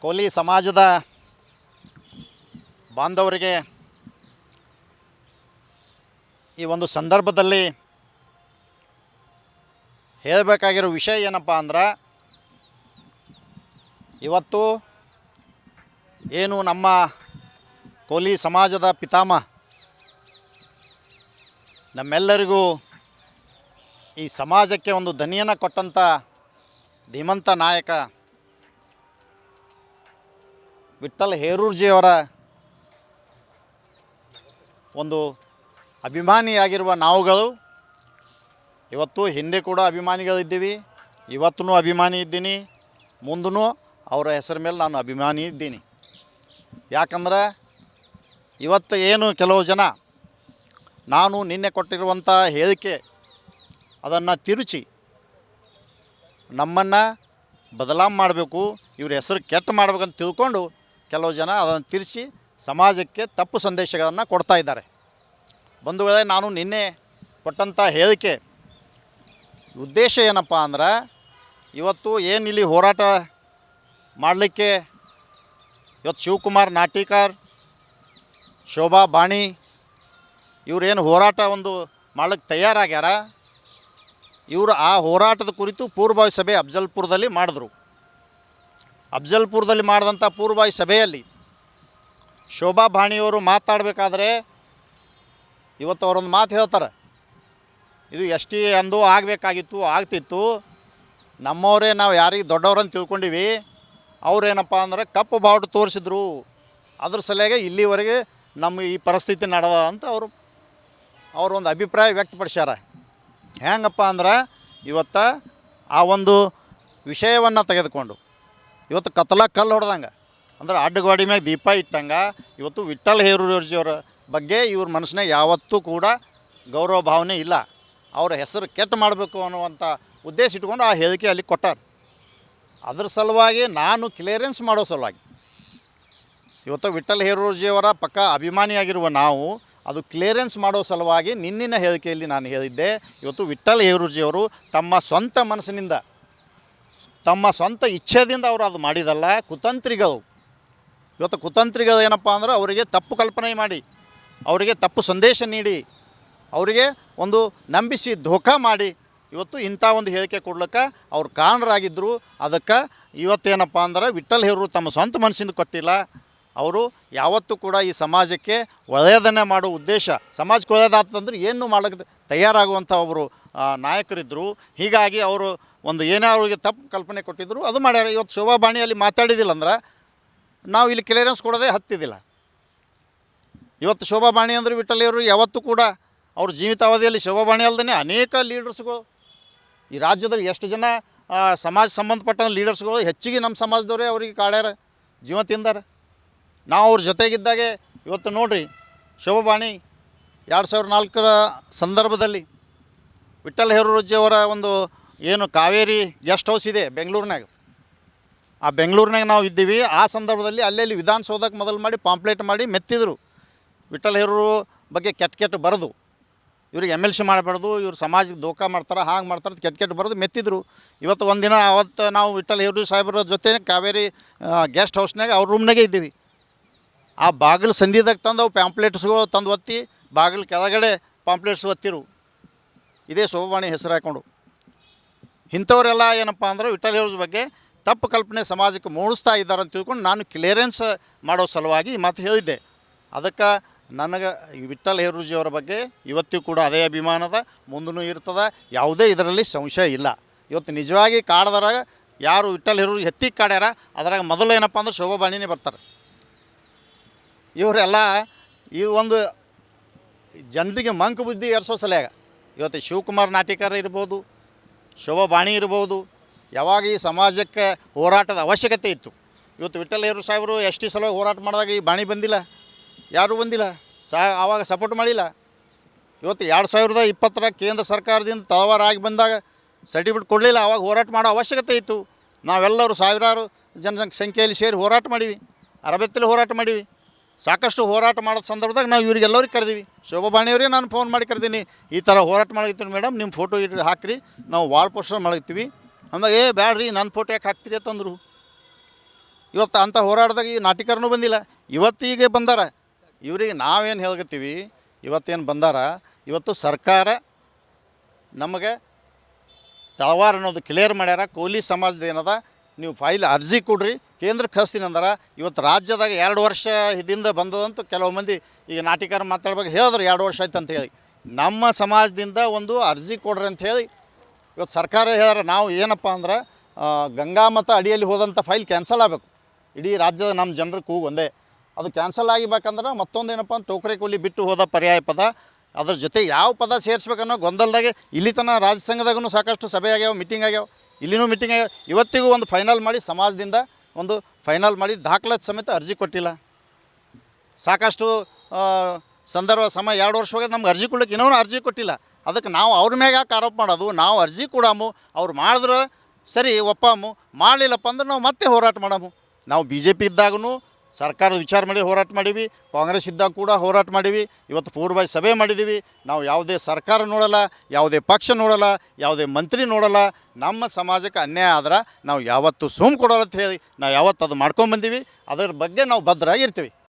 ಕೋಲಿ ಸಮಾಜದ ಬಾಂಧವರಿಗೆ ಈ ಒಂದು ಸಂದರ್ಭದಲ್ಲಿ ಹೇಳಬೇಕಾಗಿರೋ ವಿಷಯ ಏನಪ್ಪ ಅಂದ್ರೆ, ಇವತ್ತು ಏನು ನಮ್ಮ ಕೋಲಿ ಸಮಾಜದ ಪಿತಾಮಹ ನಮ್ಮೆಲ್ಲರಿಗೂ ಈ ಸಮಾಜಕ್ಕೆ ಒಂದು ದನಿಯನ್ನು ಕೊಟ್ಟಂಥ ಧೀಮಂತ ನಾಯಕ ವಿಠ್ಠಲ್ ಹೇರೂರ್ಜಿಯವರ ಒಂದು ಅಭಿಮಾನಿಯಾಗಿರುವ ನಾವುಗಳು ಇವತ್ತು ಹಿಂದೆ ಕೂಡ ಅಭಿಮಾನಿಗಳಿದ್ದೀವಿ, ಇವತ್ತೂ ಅಭಿಮಾನಿ ಇದ್ದೀನಿ, ಮುಂದೂ ಅವರ ಹೆಸರ ಮೇಲೆ ನಾನು ಅಭಿಮಾನಿ ಇದ್ದೀನಿ. ಯಾಕಂದ್ರೆ ಇವತ್ತು ಏನು ಕೆಲವು ಜನ ನಾನು ನಿನ್ನೆ ಕೊಟ್ಟಿರುವಂಥ ಹೇಳಿಕೆ ಅದನ್ನು ತಿರುಚಿ ನಮ್ಮನ್ನು ಬದಲಾವಣೆ ಮಾಡಬೇಕು, ಇವ್ರ ಹೆಸರು ಕೆಟ್ಟ ಮಾಡ್ಬೇಕಂತ ತಿಳ್ಕೊಂಡು ಕೆಲವು ಜನ ಅದನ್ನು ತಿರುಚಿ ಸಮಾಜಕ್ಕೆ ತಪ್ಪು ಸಂದೇಶಗಳನ್ನು ಕೊಡ್ತಾ ಇದ್ದಾರೆ. ಬಂಧುಗಳೇ, ನಾನು ನಿನ್ನೆ ಕೊಟ್ಟಂಥ ಹೇಳಿಕೆ ಉದ್ದೇಶ ಏನಪ್ಪ ಅಂದ್ರೆ, ಇವತ್ತು ಏನು ಇಲ್ಲಿ ಹೋರಾಟ ಮಾಡಲಿಕ್ಕೆ ಇವತ್ತು ಶಿವಕುಮಾರ್ ನಾಟಿಕಾರ್, ಶೋಭಾ ಬಾಣಿ ಇವರೇನು ಹೋರಾಟ ಒಂದು ಮಾಡಲಿಕ್ಕೆ ತಯಾರಾಗ್ಯಾರ, ಇವರು ಆ ಹೋರಾಟದ ಕುರಿತು ಪೂರ್ವಭಾವಿ ಸಭೆ ಅಫ್ಜಲ್ಪುರದಲ್ಲಿ ಮಾಡಿದ್ರು. ಅಫ್ಜಲ್ಪುರದಲ್ಲಿ ಮಾಡಿದಂಥ ಪೂರ್ವಭಾವಿ ಸಭೆಯಲ್ಲಿ ಶೋಭಾ ಬಾಣಿಯವರು ಮಾತಾಡಬೇಕಾದ್ರೆ ಇವತ್ತು ಅವರೊಂದು ಮಾತು ಹೇಳ್ತಾರೆ, ಇದು ಎಸ್ ಟಿ ಅಂದು ಆಗಬೇಕಾಗಿತ್ತು, ಆಗ್ತಿತ್ತು, ನಮ್ಮವರೇ ನಾವು ಯಾರಿಗೆ ದೊಡ್ಡವ್ರಂತ ತಿಳ್ಕೊಂಡಿವಿ, ಅವ್ರೇನಪ್ಪ ಅಂದ್ರೆ ಕಪ್ಪು ಬಾವುಟ ತೋರಿಸಿದ್ರು, ಅದ್ರ ಸಲುವಾಗಿ ಇಲ್ಲಿವರೆಗೆ ನಮ್ಮ ಈ ಪರಿಸ್ಥಿತಿ ನಡೆದ ಅಂತ ಅವರೊಂದು ಅಭಿಪ್ರಾಯ ವ್ಯಕ್ತಪಡಿಸ್ಯಾರ. ಹೆಂಗಪ್ಪ ಅಂದ್ರೆ, ಇವತ್ತು ಆ ಒಂದು ವಿಷಯವನ್ನು ತೆಗೆದುಕೊಂಡು ಇವತ್ತು ಕತ್ತಲ ಕಲ್ಲು ಹೊಡೆದಂಗೆ ಅಂದ್ರೆ ಅಡ್ಡಗೋಡಿ ಮ್ಯಾಗ ದೀಪ ಇಟ್ಟಂಗೆ ಇವತ್ತು ವಿಠ್ಠಲ್ ಹೇರೂರ್ಜಿಯವರ ಬಗ್ಗೆ ಇವ್ರ ಮನಸ್ಸಿನಾಗ ಯಾವತ್ತೂ ಕೂಡ ಗೌರವ ಭಾವನೆ ಇಲ್ಲ, ಅವರ ಹೆಸರು ಕೆಟ್ಟ ಮಾಡಬೇಕು ಅನ್ನುವಂಥ ಉದ್ದೇಶ ಇಟ್ಕೊಂಡು ಆ ಹೇಳಿಕೆ ಅಲ್ಲಿ ಕೊಟ್ಟಾರ. ಅದ್ರ ಸಲುವಾಗಿ ನಾನು ಕ್ಲಿಯರೆನ್ಸ್ ಮಾಡೋ ಸಲುವಾಗಿ ಇವತ್ತು ವಿಠ್ಠಲ್ ಹೇರೂರ್ಜಿಯವರ ಪಕ್ಕ ಅಭಿಮಾನಿಯಾಗಿರುವ ನಾವು ಅದು ಕ್ಲಿಯರೆನ್ಸ್ ಮಾಡೋ ಸಲುವಾಗಿ ನಿನ್ನಿನ ಹೇಳಿಕೆಯಲ್ಲಿ ನಾನು ಹೇಳಿದ್ದೆ, ಇವತ್ತು ವಿಠ್ಠಲ್ ಹೇರೂರ್ಜಿಯವರು ತಮ್ಮ ಸ್ವಂತ ಮನಸ್ಸಿನಿಂದ ತಮ್ಮ ಸ್ವಂತ ಇಚ್ಛೆದಿಂದ ಅವರು ಅದು ಮಾಡಿದಲ್ಲ, ಕುತಂತ್ರಿಗಳು. ಇವತ್ತು ಕುತಂತ್ರಿಗಳು ಏನಪ್ಪ ಅಂದ್ರೆ, ಅವರಿಗೆ ತಪ್ಪು ಕಲ್ಪನೆ ಮಾಡಿ, ಅವರಿಗೆ ತಪ್ಪು ಸಂದೇಶ ನೀಡಿ, ಅವರಿಗೆ ಒಂದು ನಂಬಿಸಿ ಧೋಖಾ ಮಾಡಿ ಇವತ್ತು ಇಂಥ ಒಂದು ಹೇಳಿಕೆ ಕೊಡ್ಲಿಕ್ಕೆ ಅವ್ರು ಕಾರಣರಾಗಿದ್ದರು. ಅದಕ್ಕೆ ಇವತ್ತೇನಪ್ಪ ಅಂದ್ರೆ, ವಿಠ್ಠಲ್ ಹೇರೂರು ತಮ್ಮ ಸ್ವಂತ ಮನಸ್ಸಿಂದ ಕೊಟ್ಟಿಲ್ಲ, ಅವರು ಯಾವತ್ತೂ ಕೂಡ ಈ ಸಮಾಜಕ್ಕೆ ಒಳ್ಳೆಯದನ್ನೇ ಮಾಡೋ ಉದ್ದೇಶ, ಸಮಾಜಕ್ಕೆ ಒಳ್ಳೆಯದಾಗ್ತಂದ್ರೆ ಏನು ಮಾಡೋಕ್ಕೆ ತಯಾರಾಗುವಂಥ ಒಬ್ಬರು ನಾಯಕರಿದ್ದರು. ಹೀಗಾಗಿ ಅವರು ಒಂದು ಏನೇ ಅವ್ರಿಗೆ ತಪ್ಪು ಕಲ್ಪನೆ ಕೊಟ್ಟಿದ್ದರು ಅದು ಮಾಡ್ಯಾರ. ಇವತ್ತು ಶೋಭಾ ಬಾಣಿ ಅಲ್ಲಿ ಮಾತಾಡಿದಿಲ್ಲ ಅಂದ್ರೆ ನಾವು ಇಲ್ಲಿ ಕ್ಲಿಯರೆನ್ಸ್ ಕೊಡೋದೇ ಹತ್ತಿದ್ದಿಲ್ಲ. ಇವತ್ತು ಶೋಭಾ ಬಾಣಿ ಅಂದರೆ ವಿಠ್ಠಲ್ ಹೇರೂರು ಯಾವತ್ತೂ ಕೂಡ ಅವ್ರ ಜೀವಿತಾವಧಿಯಲ್ಲಿ ಶೋಭಾ ಬಾಣಿ ಅಲ್ಲದೇ ಅನೇಕ ಲೀಡರ್ಸ್ಗಳು ಈ ರಾಜ್ಯದಲ್ಲಿ ಎಷ್ಟು ಜನ ಸಮಾಜ ಸಂಬಂಧಪಟ್ಟ ಲೀಡರ್ಸ್ಗಳು ಹೆಚ್ಚಿಗೆ ನಮ್ಮ ಸಮಾಜದವರೇ ಅವ್ರಿಗೆ ಕಾಡ್ಯಾರ, ಜೀವ ತಿಂದಾರ. ನಾವು ಅವ್ರ ಜೊತೆಗಿದ್ದಾಗೆ ಇವತ್ತು ನೋಡಿರಿ, ಶೋಭಾ ಬಾಣಿ 2004 ಸಂದರ್ಭದಲ್ಲಿ ವಿಠ್ಠಲ್ ಹೇರೂರ್ಜಿಯವರ ಒಂದು ಏನು ಕಾವೇರಿ ಗೆಸ್ಟ್ ಹೌಸ್ ಇದೆ ಬೆಂಗಳೂರಿನಾಗ, ಆ ಬೆಂಗಳೂರಿನಾಗ ನಾವು ಇದ್ದೀವಿ. ಆ ಸಂದರ್ಭದಲ್ಲಿ ಅಲ್ಲೆಲ್ಲಿ ವಿಧಾನಸೌಧಕ್ಕೆ ಮೊದಲು ಮಾಡಿ ಪಾಂಪ್ಲೇಟ್ ಮಾಡಿ ಮೆತ್ತಿದ್ರು, ವಿಠ್ಠಲ್ ಹೇರೂರು ಬಗ್ಗೆ ಕೆಟ್ಟ ಬರೆದು ಇವ್ರಿಗೆ MLC ಮಾಡಬಾರ್ದು, ಇವ್ರು ಸಮಾಜಕ್ಕೆ ಧೋಖಾ ಮಾಡ್ತಾರೆ, ಹಾಗೆ ಮಾಡ್ತಾರೆ, ಕೆಟ್ಟ ಬರೆದು ಮೆತ್ತಿದ್ರು. ಇವತ್ತು ಒಂದಿನ ಅವತ್ತು ನಾವು ವಿಠ್ಠಲ್ ಹೇರೂರು ಸಾಹೇಬ್ರ ಜೊತೆ ಕಾವೇರಿ ಗೆಸ್ಟ್ ಹೌಸ್ನಾಗ ಅವ್ರ ರೂಮ್ನಾಗೆ ಇದ್ದೀವಿ. ಆ ಬಾಗಿಲು ಸಂದಿದಾಗ ತಂದು ಅವು ಪ್ಯಾಂಪ್ಲೇಟ್ಸ್ಗಳು ತಂದು ಒತ್ತಿ ಬಾಗಿಲು ಕೆಳಗಡೆ ಪಾಂಪ್ಲೇಟ್ಸ್ ಒತ್ತಿರು, ಇದೇ ಶೋಭಾ ಬಾಣಿ ಹೆಸರು ಹಾಕ್ಕೊಂಡು. ಇಂಥವರೆಲ್ಲ ಏನಪ್ಪ ಅಂದ್ರೆ ವಿಠ್ಠಲ್ ಹೇರೂರು ಬಗ್ಗೆ ತಪ್ಪು ಕಲ್ಪನೆ ಸಮಾಜಕ್ಕೆ ಮೂಡಿಸ್ತಾ ಇದ್ದಾರೆ ಅಂತ ತಿಳ್ಕೊಂಡು ನಾನು ಕ್ಲಿಯರೆನ್ಸ್ ಮಾಡೋ ಸಲುವಾಗಿ ಈ ಮಾತು ಹೇಳಿದ್ದೆ. ಅದಕ್ಕೆ ನನಗೆ ವಿಠ್ಠಲ್ ಹೇರೂರ್ಜಿಯವರ ಬಗ್ಗೆ ಇವತ್ತಿಗೂ ಕೂಡ ಅದೇ ಅಭಿಮಾನದ, ಮುಂದೂ ಇರ್ತದೆ, ಯಾವುದೇ ಇದರಲ್ಲಿ ಸಂಶಯ ಇಲ್ಲ. ಇವತ್ತು ನಿಜವಾಗಿ ಕಾಡ್ದಾಗ ಯಾರು ವಿಠ್ಠಲ್ ಹೇರೂರು ಎತ್ತಿಗೆ ಕಾಡ್ಯಾರ ಅದ್ರಾಗ ಮೊದಲು ಏನಪ್ಪ ಅಂದ್ರೆ ಶೋಭಾ ಬಾಣಿನೇ ಬರ್ತಾರೆ. ಇವರೆಲ್ಲ ಈ ಒಂದು ಜನರಿಗೆ ಮಂಕು ಬುದ್ಧಿ ಏರ್ಸೋ ಸಲುವಾಗ ಇವತ್ತು ಶಿವಕುಮಾರ್ ನಾಟಿಕಾರ ಇರ್ಬೋದು, ಶೋಭಾ ಬಾಣಿ ಇರ್ಬೋದು, ಯಾವಾಗ ಈ ಸಮಾಜಕ್ಕೆ ಹೋರಾಟದ ಅವಶ್ಯಕತೆ ಇತ್ತು, ಇವತ್ತು ವಿಠ್ಠಲ್ ಹೇರೂರು ಸಾಹೇಬರು ST ಸಲುವಾಗಿ ಹೋರಾಟ ಮಾಡಿದಾಗ ಈ ಬಾಣಿ ಬಂದಿಲ್ಲ, ಯಾರೂ ಬಂದಿಲ್ಲ, ಆವಾಗ ಸಪೋರ್ಟ್ ಮಾಡಿಲ್ಲ. ಇವತ್ತು 2020 ಕೇಂದ್ರ ಸರ್ಕಾರದಿಂದ ತಳವಾರಾಗಿ ಬಂದಾಗ ಸರ್ಟಿಫಿಕೇಟ್ ಕೊಡಲಿಲ್ಲ, ಆವಾಗ ಹೋರಾಟ ಮಾಡೋ ಅವಶ್ಯಕತೆ ಇತ್ತು. ನಾವೆಲ್ಲರೂ ಸಾವಿರಾರು ಜನಸಂಖ್ಯೆಯಲ್ಲಿ ಸೇರಿ ಹೋರಾಟ ಮಾಡೀವಿ, ಅರಬೆತ್ತಲ್ಲಿ ಹೋರಾಟ ಮಾಡೀವಿ. ಸಾಕಷ್ಟು ಹೋರಾಟ ಮಾಡೋ ಸಂದರ್ಭದಾಗ ನಾವು ಇವರಿಗೆಲ್ಲರಿಗೆ ಕರೆದೀವಿ. ಶೋಭಾ ಬಾಣಿಯವರೇ ನಾನು ಫೋನ್ ಮಾಡಿ ಕರೆದೀನಿ, ಈ ಥರ ಹೋರಾಟ ಮಾಡಿರ್ತೀವಿ ಮೇಡಮ್, ನಿಮ್ಮ ಫೋಟೋ ಹಾಕಿರಿ, ನಾವು ವಾಲ್ ಪೋಸ್ಟರ್ ಮಾಡಿರ್ತೀವಿ ಅಂದಾಗ, ಬ್ಯಾಡ್ರಿ ನನ್ನ ಫೋಟೋ ಯಾಕೆ ಹಾಕ್ತೀರಿ ಅಂತಂದರು. ಇವತ್ತು ಅಂಥ ಹೋರಾಟದಾಗ ಈ ನಾಟಿಕರನೂ ಬಂದಿಲ್ಲ, ಇವತ್ತಿಗೆ ಬಂದಾರ. ಇವರಿಗೆ ನಾವೇನು ಹೇಳ್ಕತ್ತೀವಿ, ಇವತ್ತೇನು ಬಂದಾರ, ಇವತ್ತು ಸರ್ಕಾರ ನಮಗೆ ತಳವಾರ ಅನ್ನೋದು ಕ್ಲಿಯರ್ ಮಾಡ್ಯಾರ. ಕೋಲಿ ಸಮಾಜದ ಏನದ ನೀವು ಫೈಲ್ ಅರ್ಜಿ ಕೊಡ್ರಿ, ಕೇಂದ್ರಕ್ಕೆ ಕಳಿಸ್ತೀನಿ ಅಂದ್ರೆ ಇವತ್ತು ರಾಜ್ಯದಾಗ 2 ವರ್ಷ ಹಿಂದಿಂದ ಬಂದದಂತೂ ಕೆಲವು ಮಂದಿ ಈಗ ನಾಟಿಕಾರ ಮಾತಾಡ್ಬೇಕು ಹೇಳಿದ್ರು 2 ವರ್ಷ ಆಯ್ತು ಅಂತ ಹೇಳಿ. ನಮ್ಮ ಸಮಾಜದಿಂದ ಒಂದು ಅರ್ಜಿ ಕೊಡ್ರಿ ಅಂತ ಹೇಳಿ ಇವತ್ತು ಸರ್ಕಾರ ಹೇಳ್ಯಾರ. ನಾವು ಏನಪ್ಪ ಅಂದ್ರೆ ಗಂಗಾ ಮತ ಅಡಿಯಲ್ಲಿ ಹೋದಂಥ ಫೈಲ್ ಕ್ಯಾನ್ಸಲ್ ಆಗಬೇಕು. ಇಡೀ ರಾಜ್ಯದ ನಮ್ಮ ಜನರ ಕೂಗು ಒಂದೇ, ಅದು ಕ್ಯಾನ್ಸಲ್ ಆಗಿಬೇಕಂದ್ರೆ ಮತ್ತೊಂದು ಏನಪ್ಪ ಅಂದ್ರೆ ಟೋಕರೆ ಕೂಲಿ ಬಿಟ್ಟು ಹೋದ ಪರ್ಯಾಯ ಪದ, ಅದ್ರ ಜೊತೆ ಯಾವ ಪದ ಸೇರಿಸ್ಬೇಕನ್ನೋ ಗೊಂದಲದಾಗೆ ಇಲ್ಲಿ ತನಕ ರಾಜ್ಯ ಸಂಘದಾಗೂ ಸಾಕಷ್ಟು ಸಭೆ ಆಗ್ಯಾವ, ಮೀಟಿಂಗ್ ಆಗ್ಯಾವ, ಇಲ್ಲಿನೂ ಮೀಟಿಂಗ್ ಆಗ್ಯಾವ. ಇವತ್ತಿಗೂ ಒಂದು ಫೈನಲ್ ಮಾಡಿ ಸಮಾಜದಿಂದ ಒಂದು ಫೈನಲ್ ಮಾಡಿ ದಾಖಲಾತಿ ಸಮೇತ ಅರ್ಜಿ ಕೊಟ್ಟಿಲ್ಲ. ಸಾಕಷ್ಟು ಸಮಯ 2 ವರ್ಷ ಹೋಗಿ ನಮ್ಗೆ ಅರ್ಜಿ ಕೊಡ್ಲಿಕ್ಕೆ ಇನ್ನೂ ಅರ್ಜಿ ಕೊಟ್ಟಿಲ್ಲ. ಅದಕ್ಕೆ ನಾವು ಅವ್ರ ಮ್ಯಾಗ ಯಾಕೆ ಆರೋಪ ಮಾಡೋದು? ನಾವು ಅರ್ಜಿ ಕೊಡಾಮು, ಅವ್ರು ಮಾಡಿದ್ರೆ ಸರಿ ಒಪ್ಪಾಮು, ಮಾಡಲಿಲ್ಲಪ್ಪ ಅಂದ್ರೆ ನಾವು ಮತ್ತೆ ಹೋರಾಟ ಮಾಡಾಮು. ನಾವು ಬಿ ಜೆ ಪಿ ಇದ್ದಾಗೂ ಸರ್ಕಾರದ ವಿಚಾರ ಮಾಡಿ ಹೋರಾಟ ಮಾಡೀವಿ, ಕಾಂಗ್ರೆಸ್ ಇದ್ದಾಗ ಕೂಡ ಹೋರಾಟ ಮಾಡೀವಿ, ಇವತ್ತು ಪೂರ್ವಭಾವಿ ಸಭೆ ಮಾಡಿದ್ದೀವಿ. ನಾವು ಯಾವುದೇ ಸರ್ಕಾರ ನೋಡಲ್ಲ, ಯಾವುದೇ ಪಕ್ಷ ನೋಡಲ್ಲ, ಯಾವುದೇ ಮಂತ್ರಿ ನೋಡಲ್ಲ. ನಮ್ಮ ಸಮಾಜಕ್ಕೆ ಅನ್ಯಾಯ ಆದ್ರೆ ನಾವು ಯಾವತ್ತೂ ಸುಮ್ಮ ಕೊಡೋಲ್ಲ ಅಂತ ಹೇಳಿ ನಾವು ಯಾವತ್ತು ಅದು ಮಾಡ್ಕೊಂಬಂದೀವಿ. ಅದರ ಬಗ್ಗೆ ನಾವು ಭದ್ರಾಗಿರ್ತೀವಿ.